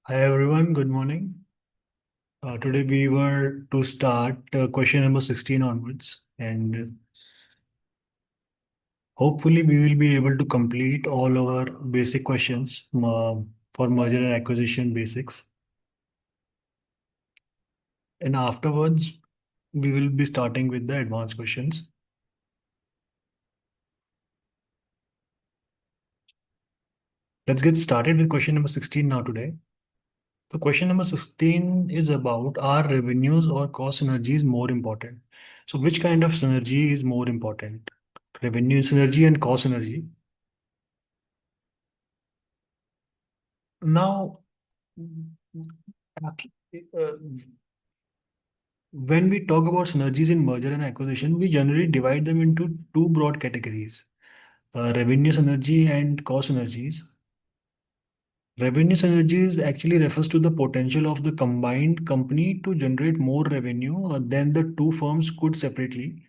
Hi everyone, good morning. Today we were to start question number 16 onwards, and hopefully we will be able to complete all our basic questions for merger and acquisition basics. And afterwards, we will be starting with the advanced questions. Let's get started with question number 16 now today. So question number 16 is about, are revenues or cost synergies more important? So which kind of synergy is more important? Revenue synergy and cost synergy. Now, uh, when we talk about synergies in merger and acquisition, we generally divide them into two broad categories, revenue synergy and cost synergies. Revenue synergies actually refers to the potential of the combined company to generate more revenue than the two firms could separately.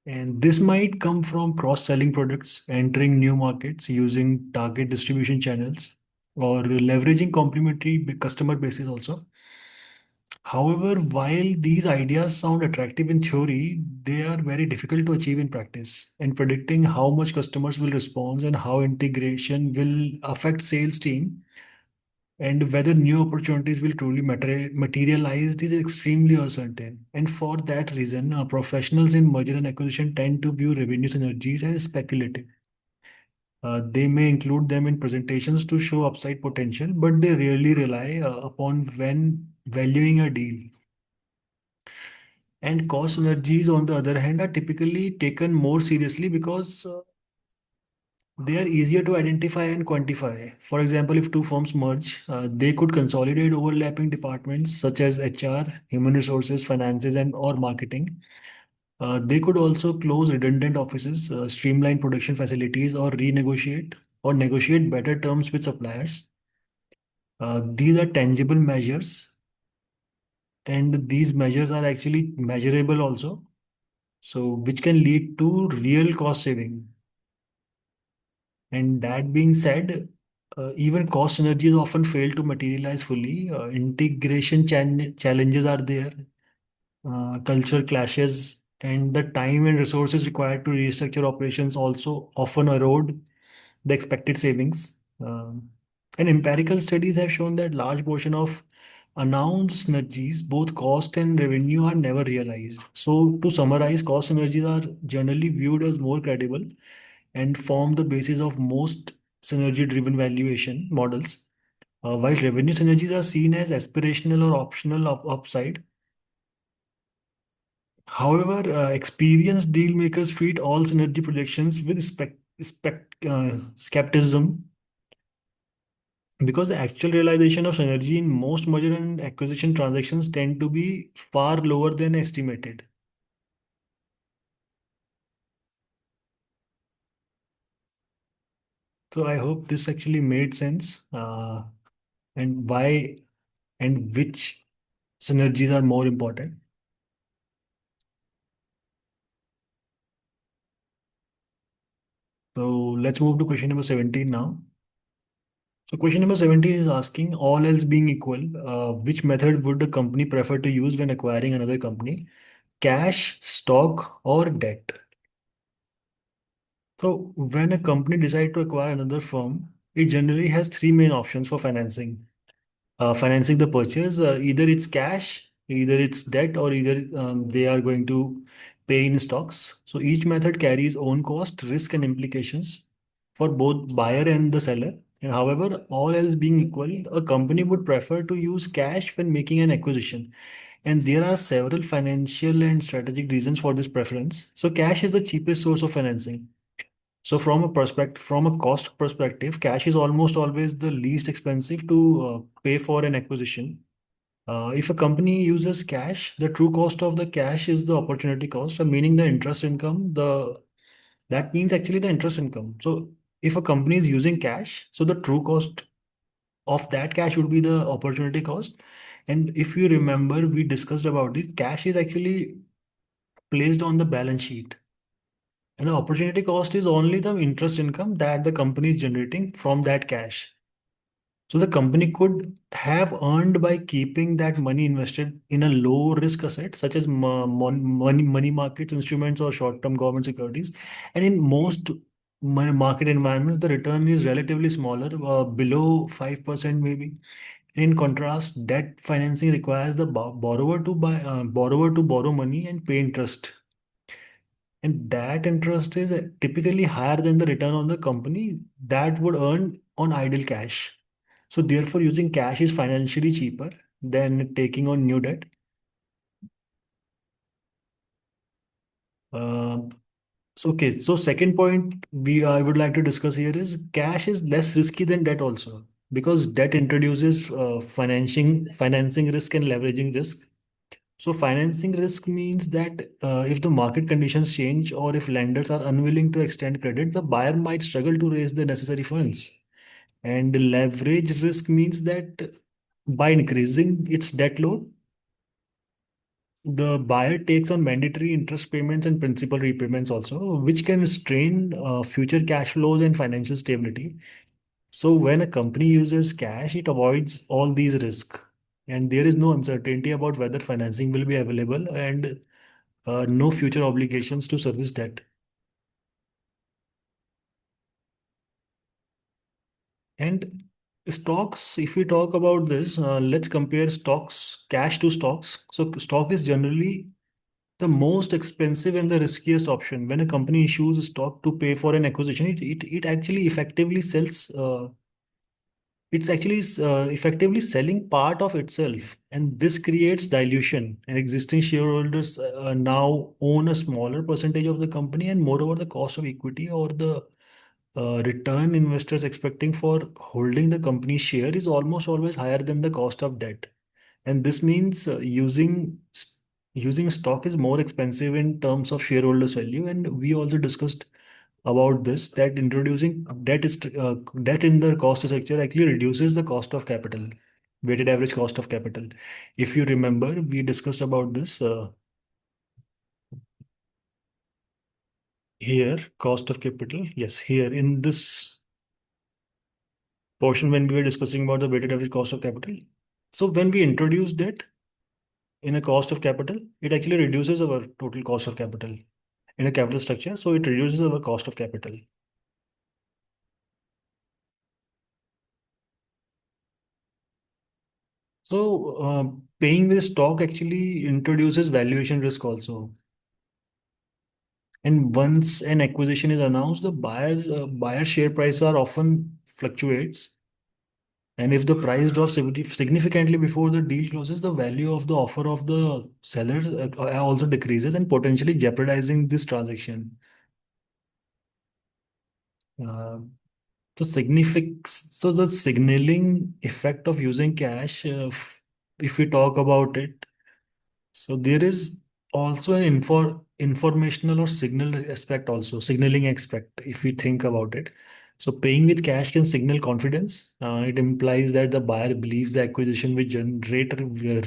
And this might come from cross-selling products, entering new markets using target distribution channels, or leveraging complementary customer bases also. However, while these ideas sound attractive in theory, they are very difficult to achieve in practice. And predicting how much customers will respond and how integration will affect sales team and whether new opportunities will truly materialize is extremely uncertain. And for that reason, professionals in merger and acquisition tend to view revenue synergies as speculative. They may include them in presentations to show upside potential, but they rarely rely upon when valuing a deal. And cost synergies, on the other hand, are typically taken more seriously because they are easier to identify and quantify. For example, if two firms merge, they could consolidate overlapping departments such as HR, human resources, finances, and or marketing. They could also close redundant offices, streamline production facilities, or renegotiate or negotiate better terms with suppliers. These are tangible measures, and these measures are actually measurable also, so which can lead to real cost saving. And that being said, even cost synergies often fail to materialize fully. Integration challenges are there, culture clashes, and the time and resources required to restructure operations also often erode the expected savings. And empirical studies have shown that large portion of announced synergies, both cost and revenue, are never realized. So, to summarize, cost synergies are generally viewed as more credible and form the basis of most synergy-driven valuation models. While revenue synergies are seen as aspirational or optional upside. However, experienced deal makers treat all synergy projections with skepticism because the actual realization of synergy in most merger and acquisition transactions tend to be far lower than estimated. So I hope this actually made sense, and why and which synergies are more important. So let's move to question number 17 now. So question number 17 is asking, all else being equal, which method would a company prefer to use when acquiring another company? Cash, stock, or debt? So when a company decides to acquire another firm, it generally has three main options for financing. Financing the purchase, either it's cash, either it's debt, or either they are going to pay in stocks. So each method carries own cost, risk, and implications for both buyer and the seller. And however, all else being equal, a company would prefer to use cash when making an acquisition. And there are several financial and strategic reasons for this preference. So cash is the cheapest source of financing. So from a cost perspective, cash is almost always the least expensive to pay for an acquisition. If a company uses cash, the true cost of the cash is the opportunity cost, meaning the interest income. The That means actually the interest income. So if a company is using cash, so the true cost of that cash would be the opportunity cost. And if you remember, we discussed about it. Cash is actually placed on the balance sheet. And the opportunity cost is only the interest income that the company is generating from that cash. So the company could have earned by keeping that money invested in a low risk asset such as money markets instruments or short term government securities. And in most market environments, the return is relatively smaller, below 5% maybe. In contrast, debt financing requires the borrower to borrow money and pay interest. And that interest is typically higher than the return on the company that would earn on idle cash. So therefore, using cash is financially cheaper than taking on new debt. Um, so second point I would like to discuss here is cash is less risky than debt also, because debt introduces financing risk and leveraging risk. So financing risk means that if the market conditions change or if lenders are unwilling to extend credit, the buyer might struggle to raise the necessary funds. And leverage risk means that by increasing its debt load, the buyer takes on mandatory interest payments and principal repayments also, which can strain future cash flows and financial stability. So when a company uses cash, it avoids all these risks. And there is no uncertainty about whether financing will be available, and no future obligations to service debt. And stocks, if we talk about this, let's compare stocks, cash to stocks. So stock is generally the most expensive and the riskiest option. When a company issues stock to pay for an acquisition, it actually effectively sells. It's actually effectively selling part of itself, and this creates dilution. And existing shareholders now own a smaller percentage of the company, and moreover, the cost of equity or the return investors expecting for holding the company share is almost always higher than the cost of debt. And this means using stock is more expensive in terms of shareholders value. And we also discussed about this, that introducing debt in the cost structure actually reduces the cost of capital, weighted average cost of capital. If you remember, we discussed about this here, cost of capital. Yes, here in this portion when we were discussing about the weighted average cost of capital. So when we introduce debt in a cost of capital, it actually reduces our total cost of capital in a capital structure. So it reduces our cost of capital. So paying with stock actually introduces valuation risk also. And once an acquisition is announced, the buyer share price are often fluctuates. And if the price drops significantly before the deal closes, the value of the offer of the seller also decreases and potentially jeopardizing this transaction. Uh, so the signaling effect of using cash, if we talk about it, so there is also an informational or signal aspect also, signaling aspect, if we think about it. So paying with cash can signal confidence. It implies that the buyer believes the acquisition will generate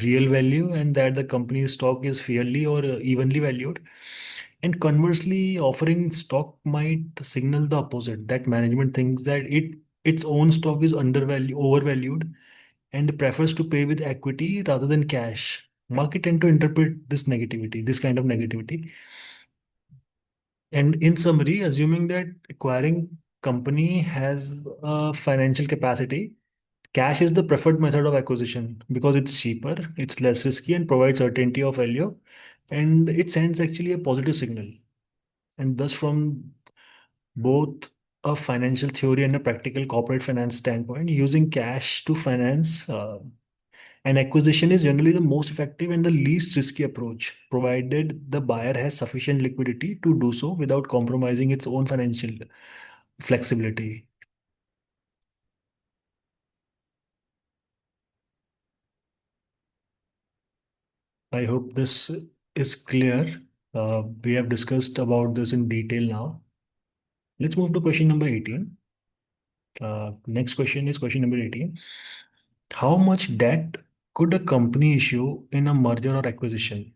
real value and that the company's stock is fairly or evenly valued. And conversely, offering stock might signal the opposite, that management thinks that its own stock is overvalued, and prefers to pay with equity rather than cash. Market tend to interpret this kind of negativity. And in summary, assuming that acquiring company has a financial capacity, cash is the preferred method of acquisition because it's cheaper, it's less risky, and provides certainty of value, and it sends actually a positive signal. And thus, from both a financial theory and a practical corporate finance standpoint, using cash to finance an acquisition is generally the most effective and the least risky approach, provided the buyer has sufficient liquidity to do so without compromising its own financial flexibility. I hope this is clear. We have discussed about this in detail now. Let's move to question number 18. Next question is question number 18. How much debt could a company issue in a merger or acquisition?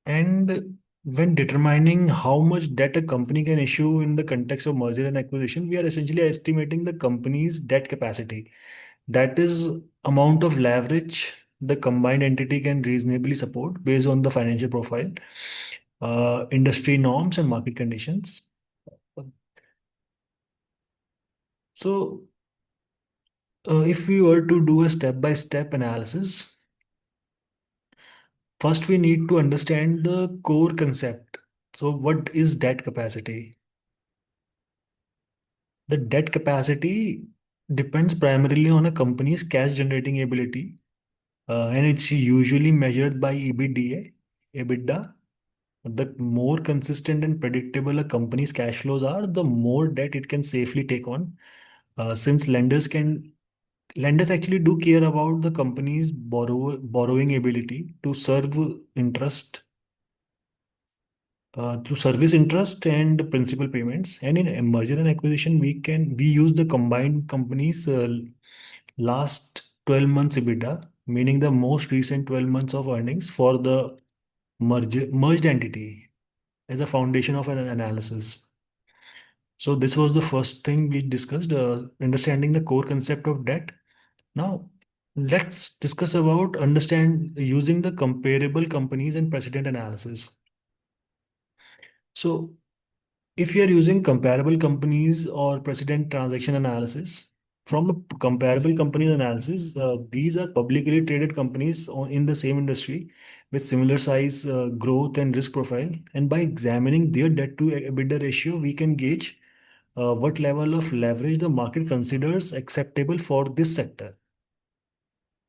And When determining how much debt a company can issue in the context of merger and acquisition, we are essentially estimating the company's debt capacity. That is amount of leverage the combined entity can reasonably support based on the financial profile, industry norms, and market conditions. So, if we were to do a step-by-step analysis, first we need to understand the core concept. So, what is debt capacity? The debt capacity depends primarily on a company's cash generating ability, and it's usually measured by EBITDA. The more consistent and predictable a company's cash flows are, the more debt it can safely take on. Since lenders actually do care about the company's borrowing ability to service interest and principal payments. And in a merger and acquisition, we use the combined company's last 12 months EBITDA, meaning the most recent 12 months of earnings for the merged entity as a foundation of an analysis. So this was the first thing we discussed, understanding the core concept of debt. Now let's discuss about understand using the comparable companies and precedent analysis. So if you are using comparable companies or precedent transaction analysis, from a comparable company analysis, these are publicly traded companies in the same industry with similar size, growth, and risk profile. And by examining their debt to EBITDA ratio, we can gauge what level of leverage the market considers acceptable for this sector.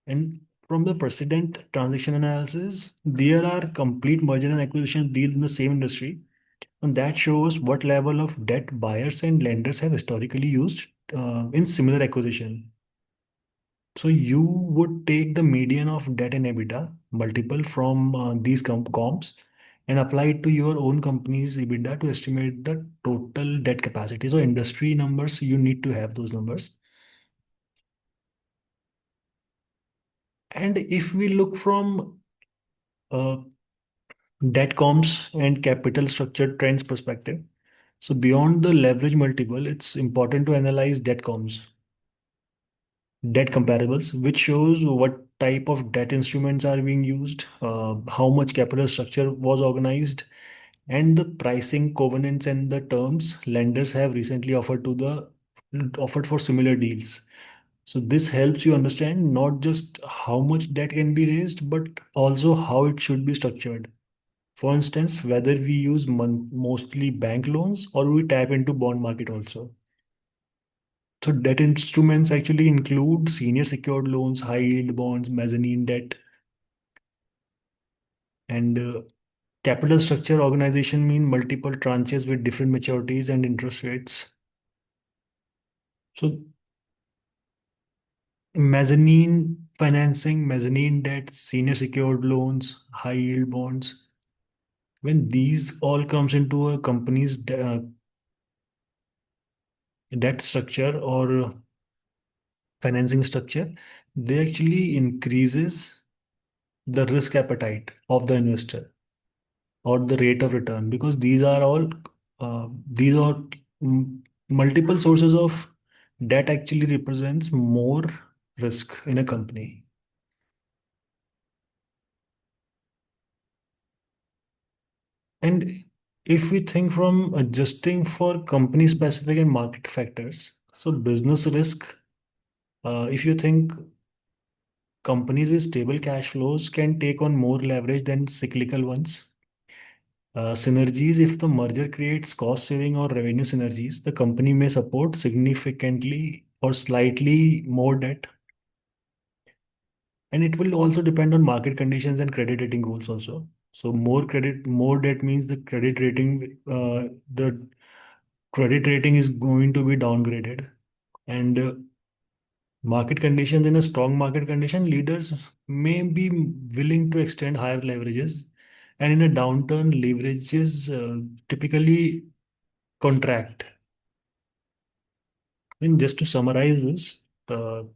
And from the precedent transaction analysis, there are complete merger and acquisition deals in the same industry, and that shows what level of debt buyers and lenders have historically used in similar acquisition. So you would take the median of debt and EBITDA multiple from these comps and apply it to your own company's EBITDA to estimate the total debt capacity. So industry numbers, you need to have those numbers. And if we look from uh, debt comps and capital structure trends perspective, so beyond the leverage multiple, it's important to analyze debt comparables, which shows what type of debt instruments are being used, how much capital structure was organized, and the pricing covenants and the terms lenders have recently offered for similar deals. So this helps you understand not just how much debt can be raised, but also how it should be structured. For instance, whether we use mostly bank loans or we tap into bond market also. So debt instruments actually include senior secured loans, high yield bonds, mezzanine debt, and capital structure organization mean multiple tranches with different maturities and interest rates. So mezzanine financing, mezzanine debt, senior secured loans, high yield bonds. When these all comes into a company's debt structure or financing structure, they actually increases the risk appetite of the investor or the rate of return, because these are multiple sources of debt actually represents more risk in a company. And if we think from adjusting for company specific and market factors, so business risk, if you think companies with stable cash flows can take on more leverage than cyclical ones. Synergies, if the merger creates cost saving or revenue synergies, the company may support significantly or slightly more debt. And it will also depend on market conditions and credit rating goals also. So more debt means the credit rating is going to be downgraded. And market conditions, in a strong market condition, leaders may be willing to extend higher leverages. And in a downturn, leverages typically contract. And just to summarize this, the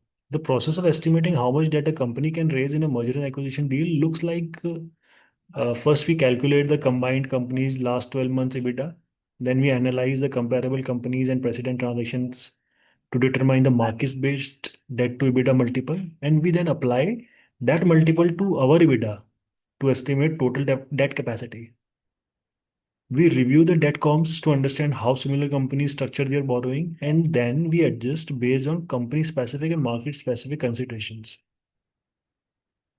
process of estimating how much debt a company can raise in a merger and acquisition deal looks like First, we calculate the combined company's last 12 months EBITDA. Then we analyze the comparable companies and precedent transactions to determine the market-based debt to EBITDA multiple. And we then apply that multiple to our EBITDA to estimate total debt capacity. We review the debt comps to understand how similar companies structure their borrowing, and then we adjust based on company-specific and market-specific considerations.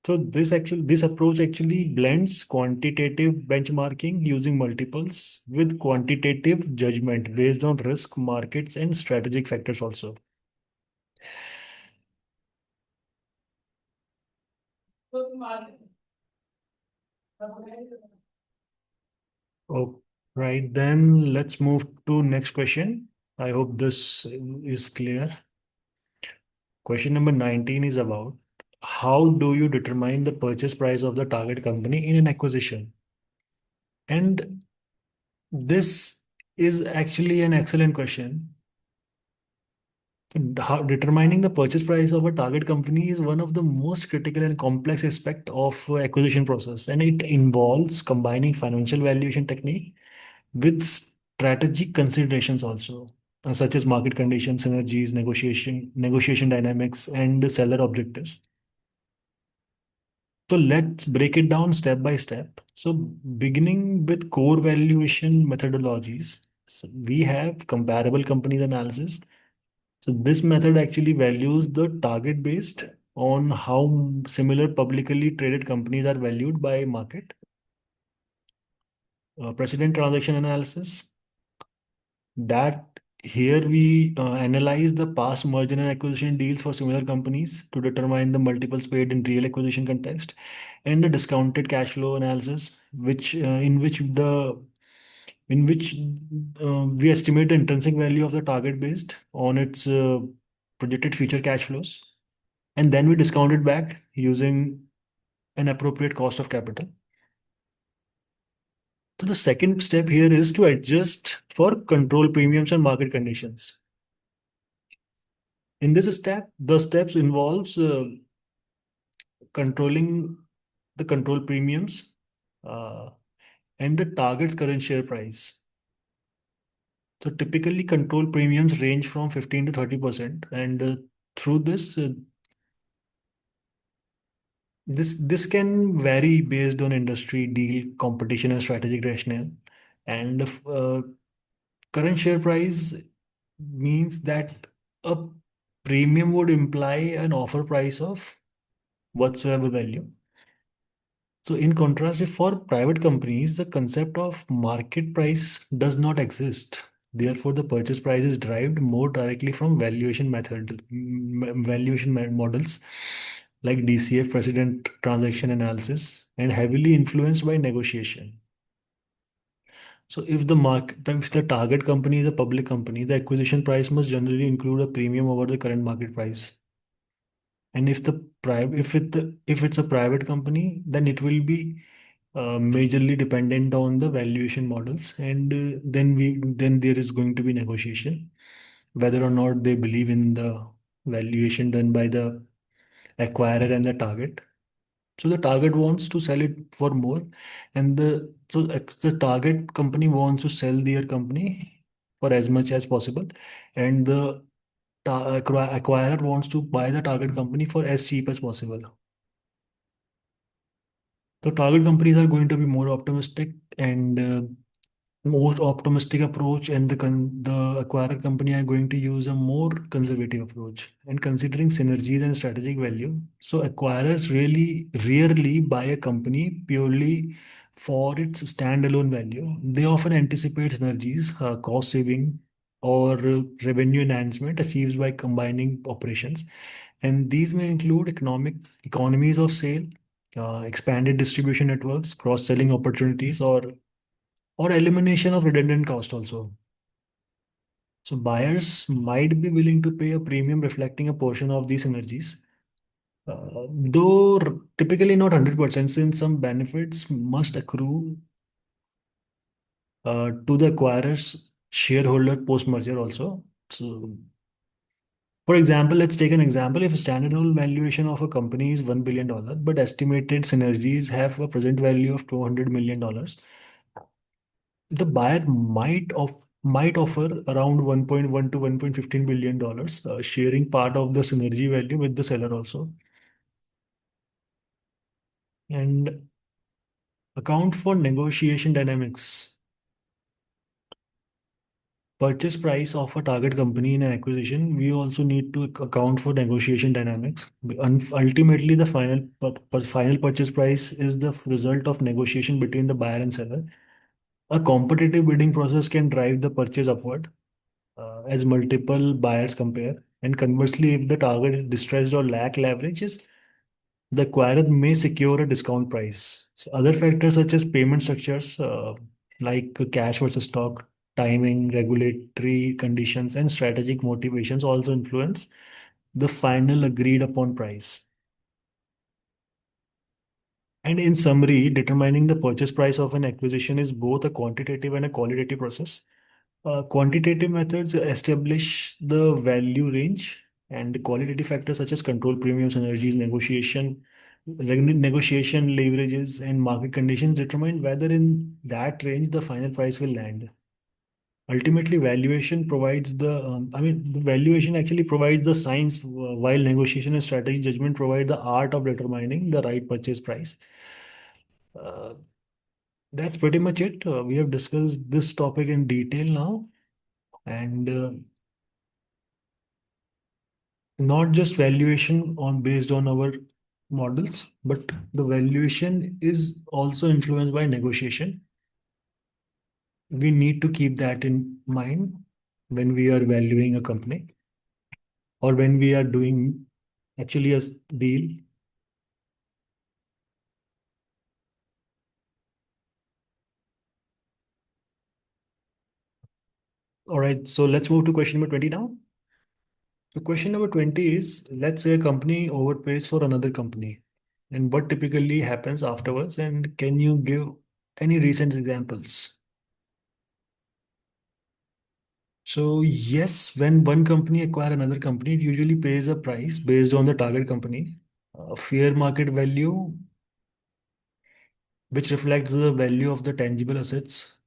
So this approach actually blends quantitative benchmarking using multiples with quantitative judgment based on risk, markets, and strategic factors also. Oh, right, then let's move to next question. I hope this is clear. Question number 19 is about how do you determine the purchase price of the target company in an acquisition? And this is actually an excellent question. How, determining the purchase price of a target company is one of the most critical and complex aspect of acquisition process, and it involves combining financial valuation technique with strategic considerations also, such as market conditions, synergies, negotiation dynamics, and seller objectives. So let's break it down step by step. So beginning with core valuation methodologies, so we have comparable companies analysis. So this method actually values the target based on how similar publicly traded companies are valued by market. Precedent transaction analysis, that here we analyze the past merger and acquisition deals for similar companies to determine the multiples paid in real acquisition context, and the discounted cash flow analysis, which in which we estimate the intrinsic value of the target based on its projected future cash flows, and then we discount it back using an appropriate cost of capital. So the second step here is to adjust for control premiums and market conditions. In this step, the steps involves controlling the control premiums uh, and the target's current share price. So typically, control premiums range from 15 to 30%, and through this can vary based on industry, deal, competition, and strategic rationale. And current share price means that a premium would imply an offer price of whatsoever value. So, in contrast, if for private companies, the concept of market price does not exist. Therefore, the purchase price is derived more directly from models like DCF, precedent transaction analysis, and heavily influenced by negotiation. So, if the target company is a public company, the acquisition price must generally include a premium over the current market price. And if it's a private company, then it will be majorly dependent on the valuation models, and then there is going to be negotiation whether or not they believe in the valuation done by the acquirer and the target. So the target wants to sell it for more, and the target company wants to sell their company for as much as possible, and the acquirer wants to buy the target company for as cheap as possible. So target companies are going to be more optimistic and most optimistic approach, and the acquirer company are going to use a more conservative approach and considering synergies and strategic value. So acquirers really rarely buy a company purely for its standalone value. They often anticipate synergies, cost saving, or revenue enhancement achieved by combining operations, and these may include economies of scale, expanded distribution networks, cross-selling opportunities, or elimination of redundant cost also. So buyers might be willing to pay a premium reflecting a portion of these synergies, though typically not 100%, since some benefits must accrue to the acquirer's shareholder post-merger also. So For example, let's take an example. If a standalone valuation of a company is $1 billion, but estimated synergies have a present value of $200 million, the buyer might offer around 1.1 to 1.15 billion dollars, sharing part of the synergy value with the seller also, and account for negotiation dynamics. Purchase price of a target company in an acquisition, we also need to account for negotiation dynamics. Ultimately, the final purchase price is the result of negotiation between the buyer and seller. A competitive bidding process can drive the purchase upward, as multiple buyers compare. And conversely, if the target is distressed or lack leverages, the acquirer may secure a discount price. So other factors such as payment structures, like cash versus stock, timing, regulatory conditions, and strategic motivations also influence the final agreed upon price. And in summary, determining the purchase price of an acquisition is both a quantitative and a qualitative process. Quantitative methods establish the value range, and qualitative factors such as control premiums, energies, negotiation leverages, and market conditions determine whether in that range the final price will land. Ultimately, the valuation actually provides the science, while negotiation and strategy judgment provide the art of determining the right purchase price. Uh, that's pretty much it. We have discussed this topic in detail now, and not just valuation on based on our models, but the valuation is also influenced by negotiation. We need to keep that in mind when we are valuing a company or when we are doing actually a deal. All right, so let's move to question number 20 now. So question number 20 is, let's say a company overpays for another company, and what typically happens afterwards, and can you give any recent examples? So yes, when one company acquire another company, it usually pays a price based on the target company, fair market value, which reflects the value of the tangible assets,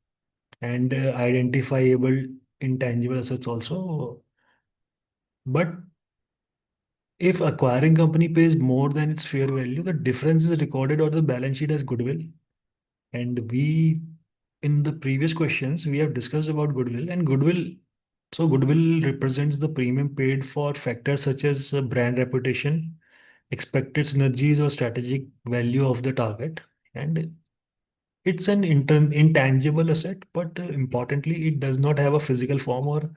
and identifiable intangible assets also. But if acquiring company pays more than its fair value, the difference is recorded on the balance sheet as goodwill. And in the previous questions, we have discussed about goodwill and goodwill. So goodwill represents the premium paid for factors such as brand reputation, expected synergies, or strategic value of the target. And it's an intangible asset, but importantly, it does not have a physical form or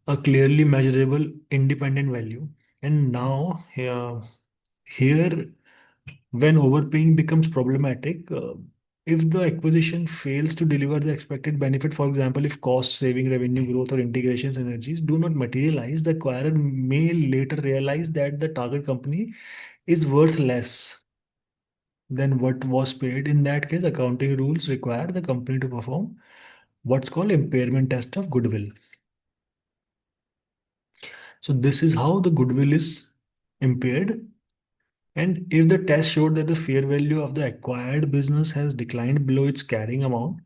a clearly measurable independent value. And now, here when overpaying becomes problematic, if the acquisition fails to deliver the expected benefit, for example, if cost saving, revenue growth, or integration synergies do not materialize, the acquirer may later realize that the target company is worth less than what was paid. In that case, accounting rules require the company to perform what's called impairment test of goodwill. So this is how the goodwill is impaired. And if the test showed that the fair value of the acquired business has declined below its carrying amount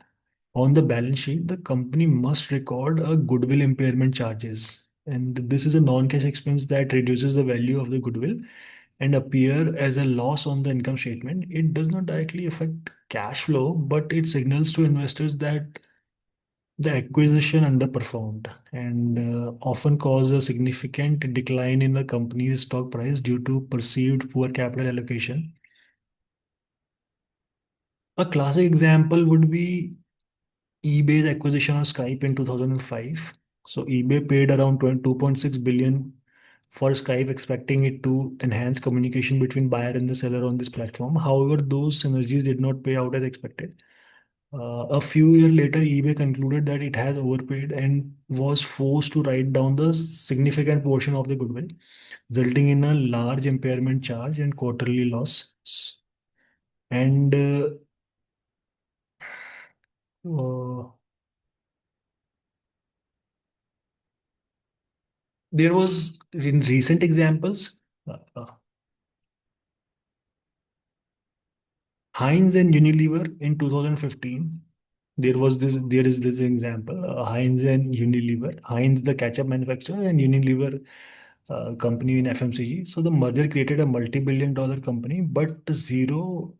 on the balance sheet, the company must record a goodwill impairment charges. And this is a non-cash expense that reduces the value of the goodwill and appear as a loss on the income statement. It does not directly affect cash flow, but it signals to investors that the acquisition underperformed and often cause a significant decline in the company's stock price due to perceived poor capital allocation. A classic example would be eBay's acquisition of Skype in 2005. So eBay paid around 2.6 billion for Skype, expecting it to enhance communication between buyer and the seller on this platform. However, those synergies did not pay out as expected. A few years later, eBay concluded that it has overpaid and was forced to write down the significant portion of the goodwill, resulting in a large impairment charge and quarterly loss. And uh, There was in recent examples, Heinz and Unilever in 2015. There is this example, Heinz and Unilever. Heinz, the ketchup manufacturer, and Unilever, company in FMCG. So the merger created a multi-billion-dollar company, but zero-based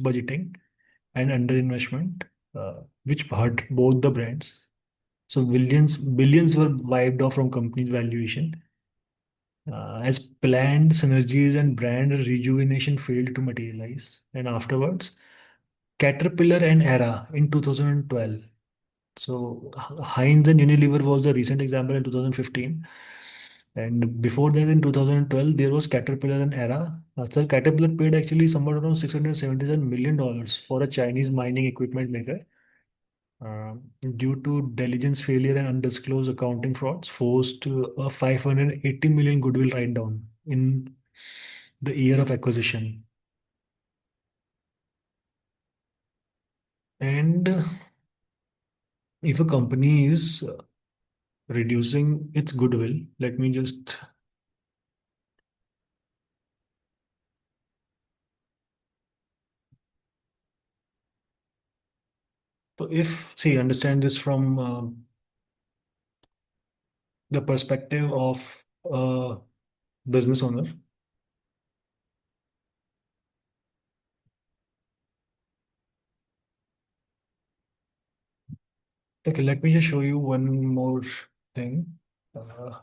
budgeting and underinvestment, which hurt both the brands. So billions were wiped off from company's valuation. As planned synergies and brand rejuvenation failed to materialize. And afterwards, Caterpillar and Era in 2012. So Heinz and Unilever was the recent example in 2015. And before that, in 2012, there was Caterpillar and Era. So Caterpillar paid actually somewhere around $677 million for a Chinese mining equipment maker. Due to diligence failure and undisclosed accounting frauds, forced a 580 million goodwill write down in the year of acquisition. And if a company is reducing its goodwill, let me just, so if, see, understand this from the perspective of a business owner. Okay, let me just show you one more thing. Uh,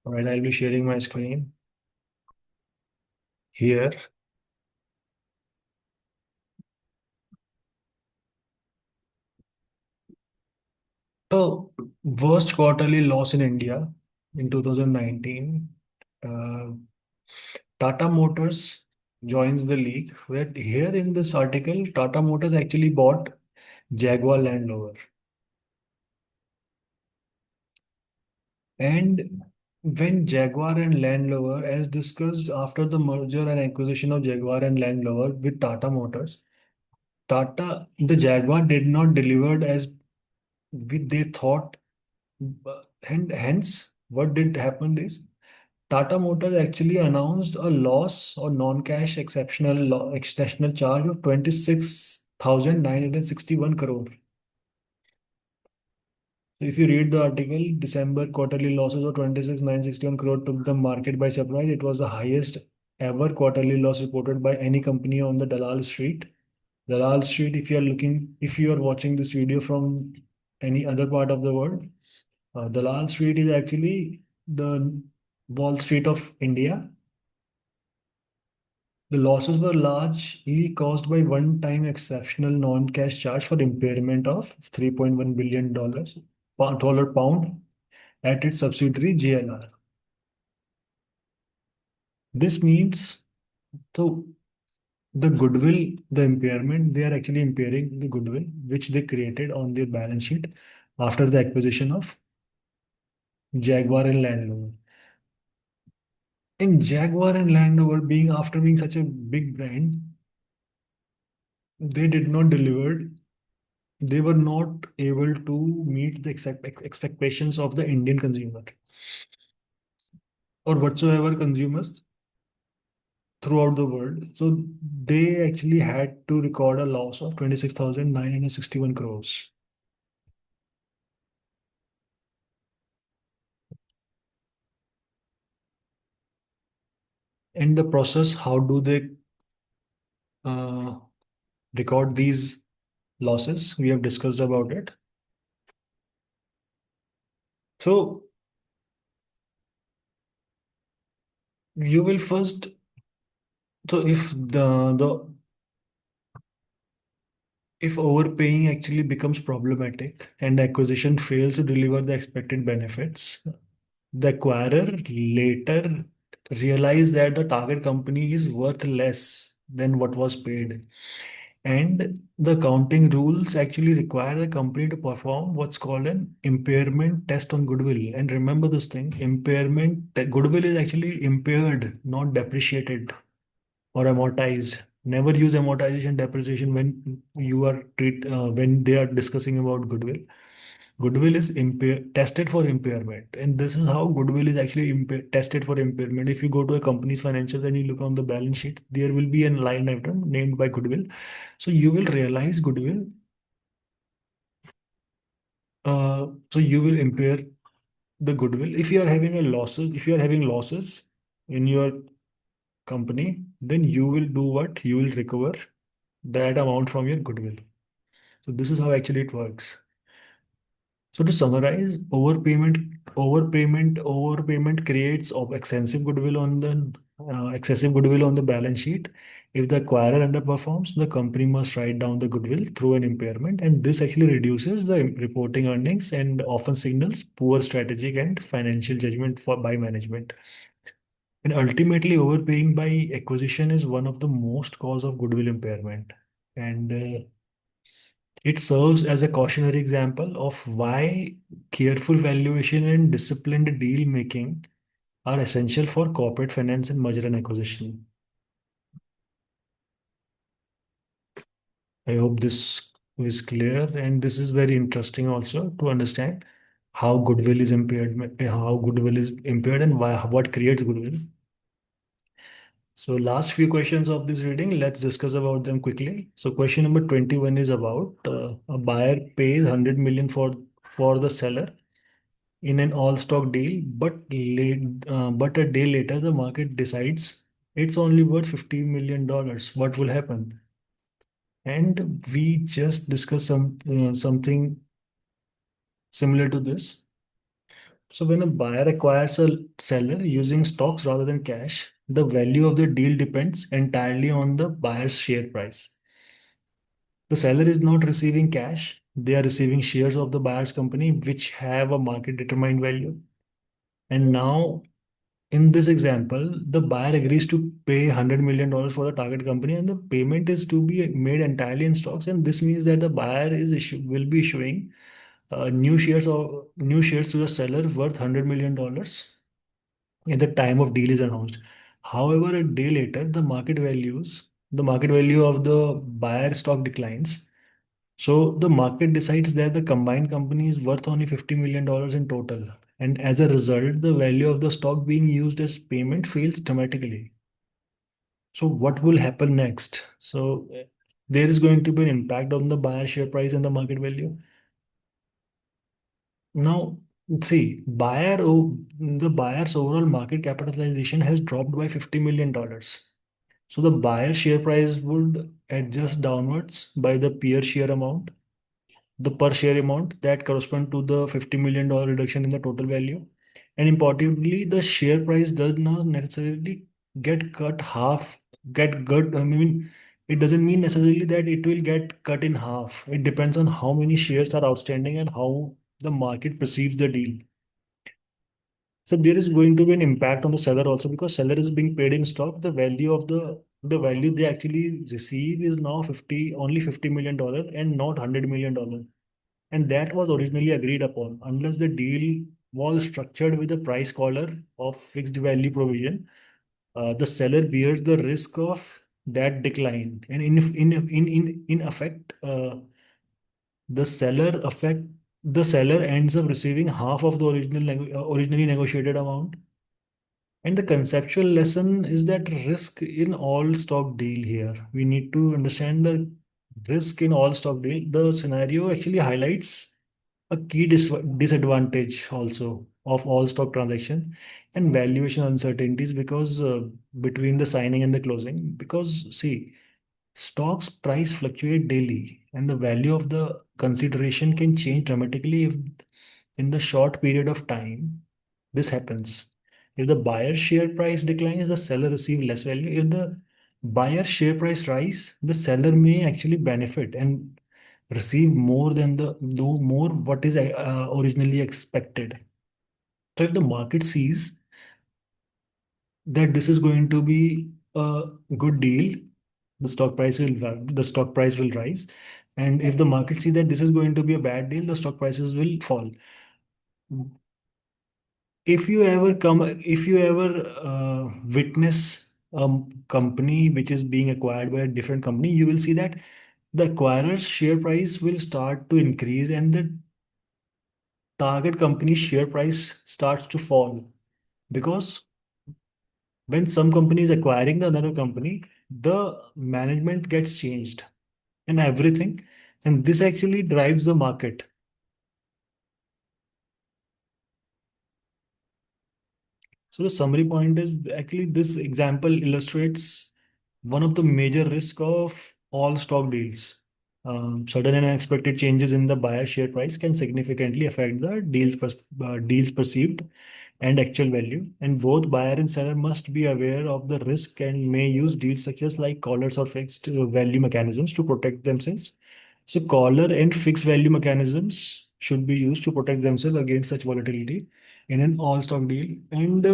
all right, I'll be sharing my screen here. So, worst quarterly loss in India in 2019. Uh, Tata Motors joins the league. Where here in this article, Tata Motors actually bought Jaguar Land Rover. And when Jaguar and Land Rover, as discussed after the merger and acquisition of Jaguar and Land Rover with Tata Motors, the Jaguar did not deliver as they thought. And hence, what did happen is Tata Motors actually announced a loss or non-cash exceptional charge of 26,961 crore. So if you read the article, December quarterly losses of 26,961 crore took the market by surprise. It was the highest ever quarterly loss reported by any company on the Dalal Street. Dalal Street, if you are watching this video from any other part of the world, Dalal Street is actually the Wall Street of India. The losses were largely caused by one-time exceptional non-cash charge for impairment of $3.1 billion dollar pound at its subsidiary JLR. This means, so the goodwill, the impairment, they are actually impairing the goodwill which they created on their balance sheet after the acquisition of Jaguar and Land Rover. In Jaguar and Land Rover being after being such a big brand, they did not deliver. They were not able to meet the expectations of the Indian consumer or whatsoever consumers throughout the world. So they actually had to record a loss of 26,961 crores. In the process, how do they uh, record these losses? We have discussed about it. So you will first, so if overpaying actually becomes problematic and acquisition fails to deliver the expected benefits, the acquirer later realized that the target company is worth less than what was paid. And the accounting rules actually require the company to perform what's called an impairment test on goodwill. And remember this thing, goodwill is actually impaired, not depreciated. or amortized. Never use amortization depreciation when you are when they are discussing about goodwill. Goodwill is tested for impairment, and this is how goodwill is actually tested for impairment. If you go to a company's financials and you look on the balance sheet, there will be a line item named by goodwill. So you will realize goodwill. So you will impair the goodwill if you are having a losses. If you are having losses in your company, then you will do what? You will recover that amount from your goodwill. So this is how actually it works. So to summarize, overpayment creates of excessive goodwill on the balance sheet. If the acquirer underperforms, the company must write down the goodwill through an impairment, and this actually reduces the reporting earnings and often signals poor strategic and financial judgment by management. And ultimately, overpaying by acquisition is one of the most cause of goodwill impairment. And it serves as a cautionary example of why careful valuation and disciplined deal making are essential for corporate finance and merger and acquisition. I hope this is clear, and this is very interesting also to understand how goodwill is impaired, and why what creates goodwill. So last few questions of this reading, let's discuss about them quickly. So question number 21 is about a buyer pays 100 million for the seller in an all-stock deal, but a day later the market decides it's only worth $50 million. What will happen? And we just discussed something similar to this. So when a buyer acquires a seller using stocks rather than cash, the value of the deal depends entirely on the buyer's share price. The seller is not receiving cash; they are receiving shares of the buyer's company, which have a market determined value. And now, in this example, the buyer agrees to pay $100 million for the target company, and the payment is to be made entirely in stocks. And this means that the buyer will be issuing new shares to the seller worth $100 million at the time of deal is announced. However, a day later, the market value of the buyer stock declines. So the market decides that the combined company is worth only $50 million in total. And as a result, the value of the stock being used as payment fails dramatically. So what will happen next? So there is going to be an impact on the buyer share price and the market value. Now, see, the buyer's overall market capitalization has dropped by $50 million. So the buyer share price would adjust downwards by the per share amount that correspond to the $50 million reduction in the total value. And importantly, the share price does not necessarily get cut half, get good. I mean, it doesn't mean necessarily that it will get cut in half. It depends on how many shares are outstanding and how the market perceives the deal. So there is going to be an impact on the seller also, because seller is being paid in stock. The value they actually receive is now only $50 million and not $100 million. And that was originally agreed upon. Unless the deal was structured with a price collar of fixed value provision, the seller bears the risk of that decline. And in effect, the seller ends up receiving half of the originally negotiated amount. And the conceptual lesson is that risk in all stock deal here. We need to understand the risk in all stock deal. The scenario actually highlights a key disadvantage also of all stock transactions and valuation uncertainties, because between the signing and the closing. Because see, stocks price fluctuate daily, and the value of the consideration can change dramatically if in the short period of time this happens. If the buyer's share price declines, the seller receives less value. If the buyer's share price rise, the seller may actually benefit and receive more than the no more what is originally expected. So if the market sees that this is going to be a good deal, the stock price will rise. And if the market sees that this is going to be a bad deal, the stock prices will fall. If you ever witness company which is being acquired by a different company, you will see that the acquirer's share price will start to increase and the target company's share price starts to fall. Because when some company is acquiring the another company, the management gets changed and everything. And this actually drives the market. So the summary point is actually this example illustrates one of the major risk of all stock deals. Sudden and unexpected changes in the buyer share price can significantly affect the deal's perceived and actual value. And both buyer and seller must be aware of the risk and may use deal structures like collars or fixed value mechanisms to protect themselves. So collar and fixed value mechanisms should be used to protect themselves against such volatility in an all stock deal. And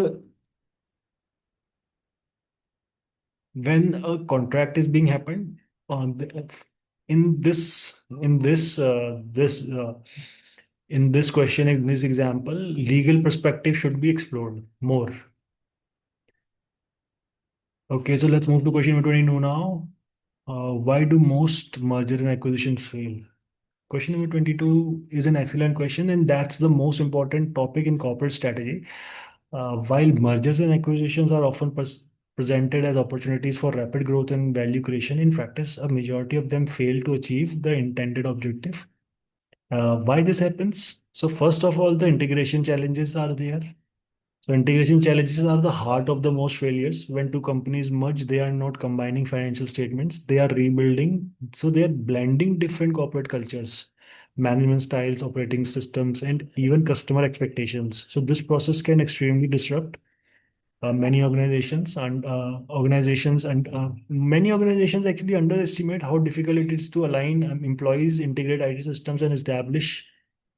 when a contract is being happened on in this question, in this example, legal perspective should be explored more. Okay, so let's move to question number 22 now. Why do most merger and acquisitions fail? Question number 22 is an excellent question, and that's the most important topic in corporate strategy. While mergers and acquisitions are often presented as opportunities for rapid growth and value creation, in practice, a majority of them fail to achieve the intended objective. Why this happens? So, first of all, the integration challenges are there. So integration challenges are the heart of the most failures. When two companies merge, they are not combining financial statements, they are rebuilding. So they are blending different corporate cultures, management styles, operating systems, and even customer expectations. So this process can extremely disrupt many many organizations actually underestimate how difficult it is to align employees, integrate IT systems, and establish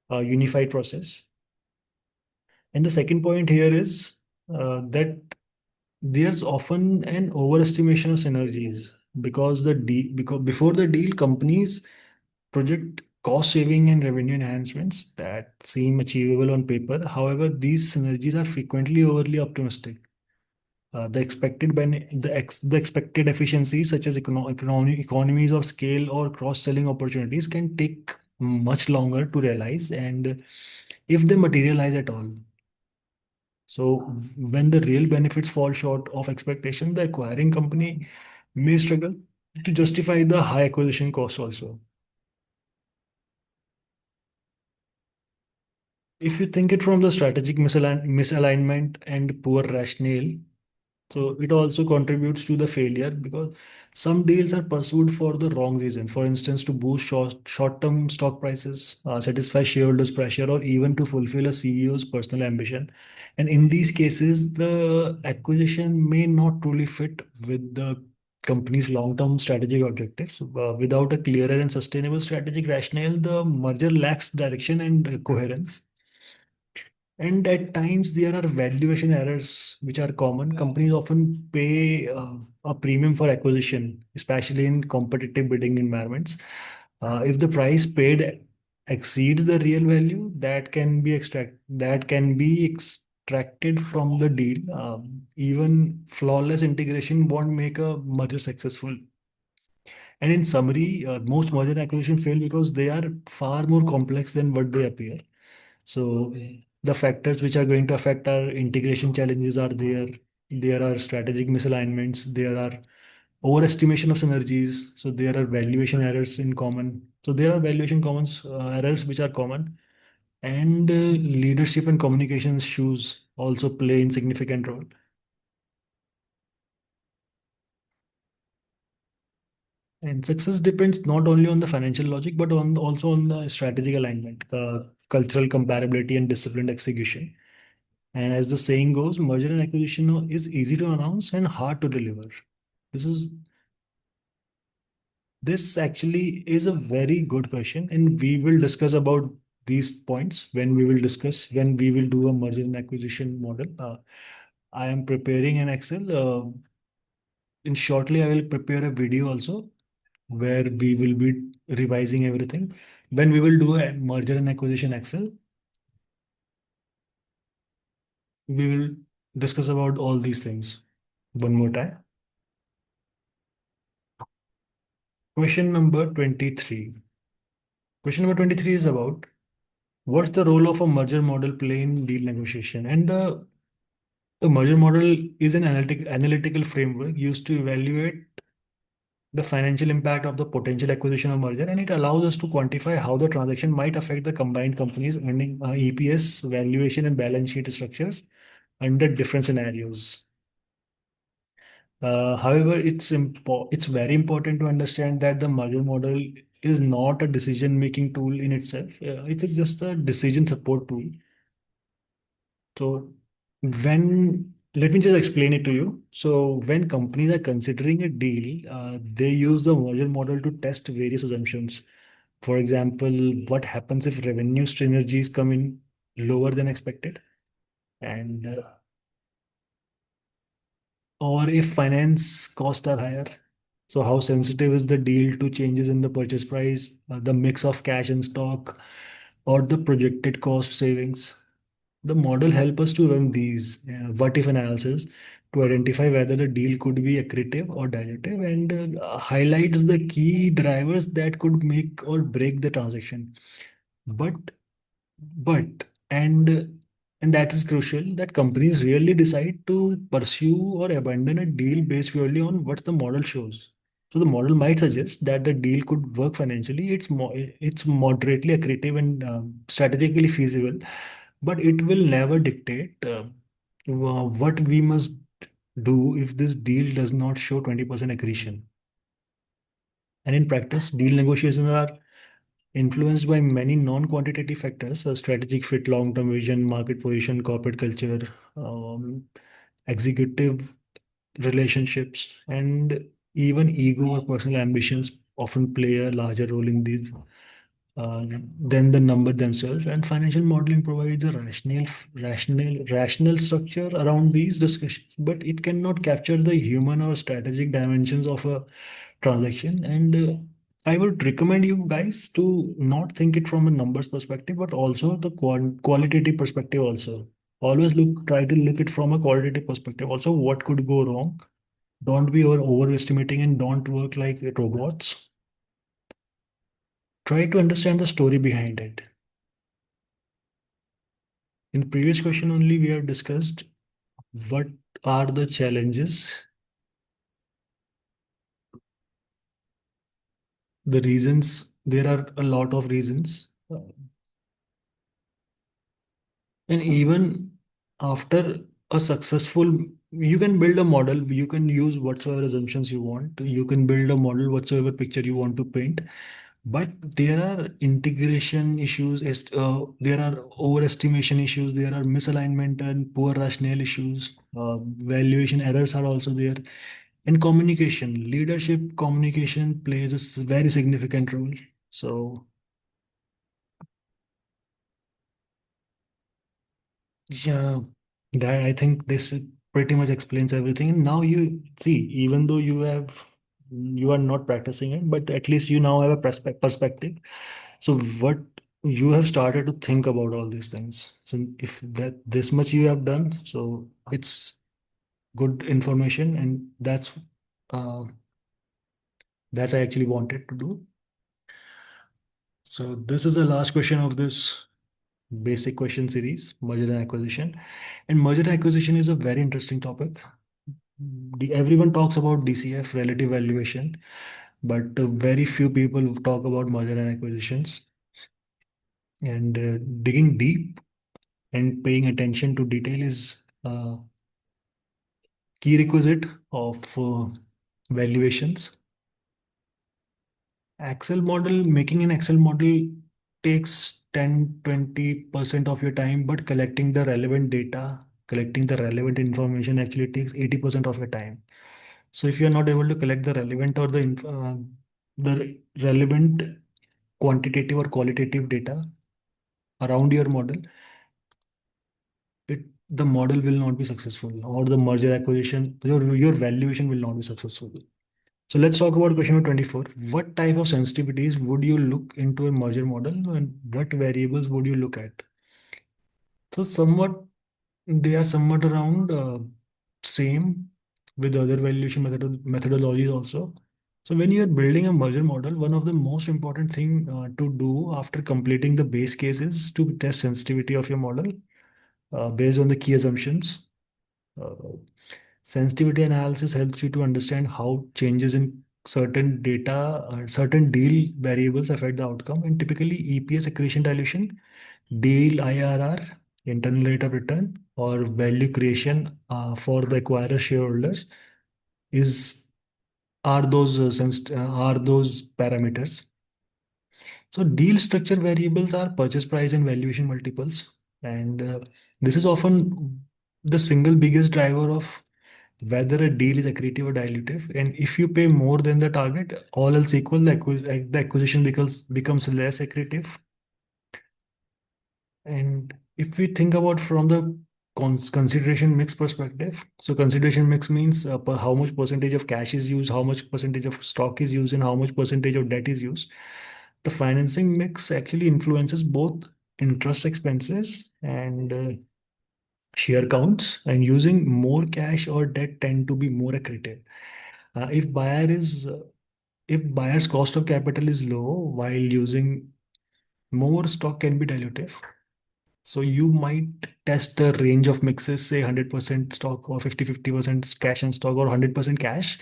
a unified process. And the second point here is that there's often an overestimation of synergies because before the deal, companies project cost saving and revenue enhancements that seem achievable on paper. However, these synergies are frequently overly optimistic. The expected efficiencies such as economies of scale or cross-selling opportunities can take much longer to realize, and if they materialize at all. So when the real benefits fall short of expectation, the acquiring company may struggle to justify the high acquisition cost also. If you think it from the strategic misalignment and poor rationale, so it also contributes to the failure because some deals are pursued for the wrong reason. For instance, to boost short-term stock prices, satisfy shareholders' pressure, or even to fulfill a CEO's personal ambition. And in these cases, the acquisition may not truly fit with the company's long-term strategic objectives. Without a clearer and sustainable strategic rationale, the merger lacks direction and coherence. And at times there are valuation errors which are common. Companies often pay a premium for acquisition, especially in competitive bidding environments. If the price paid exceeds the real value that can be extracted from the deal, even flawless integration won't make a merger successful. And in summary, most merger and acquisition fail because they are far more complex than what they appear. So the factors which are going to affect our integration challenges are there. There are strategic misalignments. There are overestimation of synergies. So there are valuation errors in common. So there are valuation commons errors which are common, and leadership and communication issues also play in significant role. And success depends not only on the financial logic but on also on the strategic alignment, cultural comparability, and disciplined execution. And as the saying goes, merger and acquisition is easy to announce and hard to deliver. This is this actually is a very good question, and we will discuss about these points when we will do a merger and acquisition model. I am preparing an Excel. In shortly, I will prepare a video also where we will be revising everything. When we will do a merger and acquisition Excel, we will discuss about all these things one more time. Question number 23. Question number 23 is about what's the role of a merger model play in deal negotiation? And the merger model is an analytical framework used to evaluate the financial impact of the potential acquisition or merger, and it allows us to quantify how the transaction might affect the combined company's earning, EPS, valuation, and balance sheet structures under different scenarios. However, it's very important to understand that the merger model is not a decision-making tool in itself. It is just a decision support tool. So when let me just explain it to you. So when companies are considering a deal, they use the merger model to test various assumptions. For example, what happens if revenue synergies come in lower than expected, and or if finance costs are higher. So how sensitive is the deal to changes in the purchase price, the mix of cash and stock, or the projected cost savings? The model help us to run these what if analysis to identify whether the deal could be accretive or dilutive, and highlights the key drivers that could make or break the transaction. But but and that is crucial that companies really decide to pursue or abandon a deal based purely on what the model shows. So the model might suggest that the deal could work financially, it's moderately accretive and strategically feasible, but it will never dictate what we must do if this deal does not show 20% accretion. And in practice, deal negotiations are influenced by many non-quantitative factors: strategic fit, long-term vision, market position, corporate culture, um, executive relationships, and even ego or personal ambitions often play a larger role in these than the number themselves. And financial modeling provides a rational structure around these discussions, but it cannot capture the human or strategic dimensions of a transaction. And I would recommend you guys to not think it from a numbers perspective, but also the qualitative perspective also. Always try to look it from a qualitative perspective. Also, what could go wrong? Don't be overestimating and don't work like robots. Try to understand the story behind it. In the previous question only, we have discussed what are the challenges, the reasons. There are a lot of reasons. And even after a successful, you can build a model, you can use whatsoever assumptions you want, you can build a model, whatsoever picture you want to paint. But there are integration issues, there are overestimation issues, there are misalignment and poor rationale issues, valuation errors are also there. And communication, leadership communication plays a very significant role. So yeah, that I think this pretty much explains everything. And now you see, even though you are not practicing it, but at least you now have a perspective. So what you have started to think about all these things. So if that this much you have done, so it's good information, and uh, that's I actually wanted to do. So this is the last question of this basic question series, merger and acquisition. And merger and acquisition is a very interesting topic. Everyone talks about DCF, relative valuation, but very few people talk about merger and acquisitions. And digging deep and paying attention to detail is a key requisite of valuations. Excel model, making an Excel model takes 10-20% of your time, but collecting the relevant data, collecting the relevant information actually takes 80% of your time. So if you are not able to collect the relevant or the relevant quantitative or qualitative data around your model, it the model will not be successful, or the merger acquisition, your valuation will not be successful. So let's talk about question number 24. What type of sensitivities would you look into a merger model, and what variables would you look at? So somewhat they are somewhat around same with other valuation methodologies also. So when you are building a merger model, one of the most important thing to do after completing the base case is to test sensitivity of your model based on the key assumptions. Uh, Sensitivity analysis helps you to understand how changes in certain data, certain deal variables affect the outcome, and typically EPS accretion dilution, deal IRR, internal rate of return, or value creation for the acquirer shareholders is are those parameters. So deal structure variables are purchase price and valuation multiples, and this is often the single biggest driver of whether a deal is accretive or dilutive. And if you pay more than the target, all else equal, the acquisition becomes less accretive. And if we think about from the consideration mix perspective, so consideration mix means how much percentage of cash is used, how much percentage of stock is used, and how much percentage of debt is used. The financing mix actually influences both interest expenses and share counts, and using more cash or debt tend to be more accretive. Uh, if buyer is if buyer's cost of capital is low, while using more stock can be dilutive. So you might test a range of mixes, say 100% stock or 50-50% cash and stock or 100% cash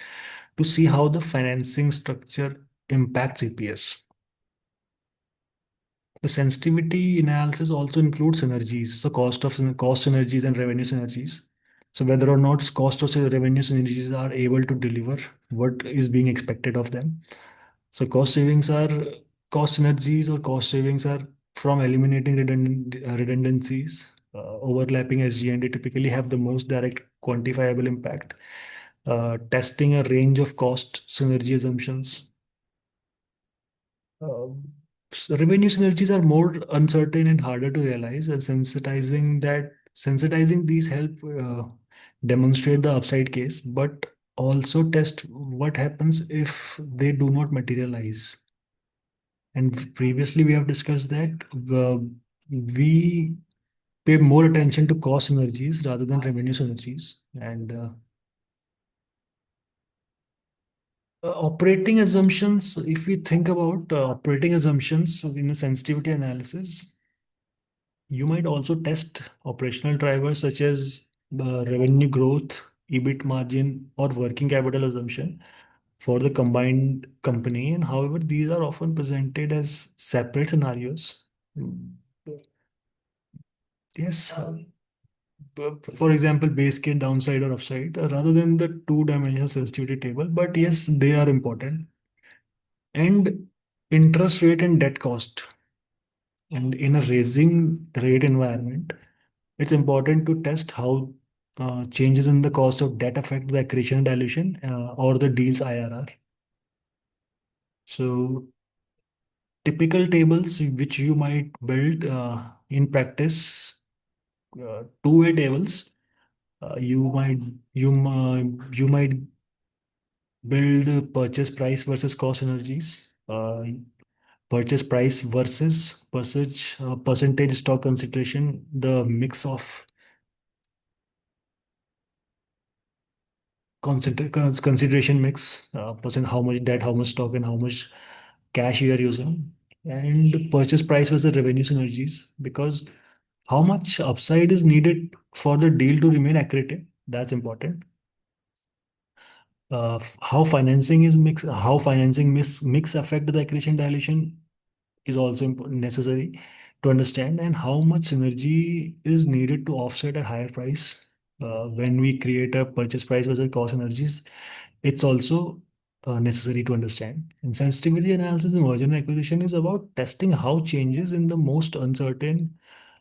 to see how the financing structure impacts EPS. The sensitivity analysis also includes synergies, so cost synergies and revenue synergies. So whether or not cost or revenue synergies are able to deliver what is being expected of them. So cost synergies or cost savings are from eliminating redundancies, overlapping SG&A typically have the most direct quantifiable impact. Testing a range of cost synergy assumptions. Revenue synergies are more uncertain and harder to realize, and sensitizing these help demonstrate the upside case, but also test what happens if they do not materialize. And previously, we have discussed that we pay more attention to cost synergies rather than revenue synergies. And operating assumptions, if we think about operating assumptions in the sensitivity analysis, you might also test operational drivers such as the revenue growth, EBIT margin, or working capital assumption for the combined company. And however, these are often presented as separate scenarios. Mm, Yes, for example, base case, downside or upside, rather than the two-dimensional sensitivity table. But yes, they are important. And interest rate and debt cost. And in a raising rate environment, it's important to test how changes in the cost of debt affect the accretion and dilution or the deal's IRR. So typical tables which you might build in practice, two-way tables. You might build purchase price versus cost synergies, purchase price versus percentage stock consideration, the mix of consideration mix, percent how much debt, how much stock, and how much cash you are using, and purchase price versus revenue synergies, because how much upside is needed for the deal to remain accretive. That's important. How financing mix affect the accretion dilution is also necessary to understand, and how much synergy is needed to offset a higher price. When we create a purchase price versus cost synergies, it's also necessary to understand. And sensitivity analysis in merger and acquisition is about testing how changes in the most uncertain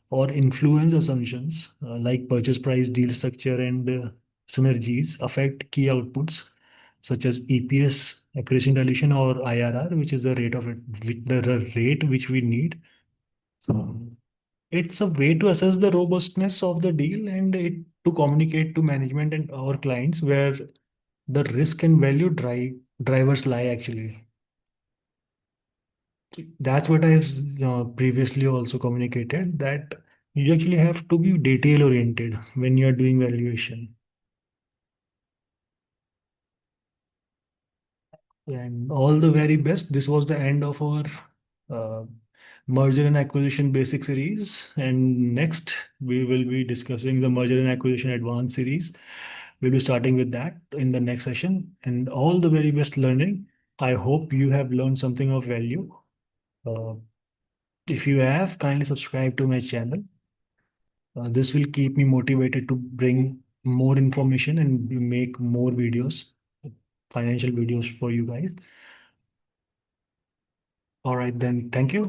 or influence assumptions like purchase price, deal structure, and synergies affect key outputs such as EPS, accretion dilution, or IRR, which is the rate of it, the rate which we need. So it's a way to assess the robustness of the deal and it to communicate to management and our clients where the risk and value drivers lie actually. That's what I've previously also communicated, that you actually have to be detail oriented when you're doing valuation. And all the very best. This was the end of our uh, merger and acquisition basic series. And next, we will be discussing the merger and acquisition advanced series. We'll be starting with that in the next session. And all the very best learning. I hope you have learned something of value. Uh, if you have, kindly subscribe to my channel. This will keep me motivated to bring more information and make more videos, financial videos for you guys. All right, then. Thank you.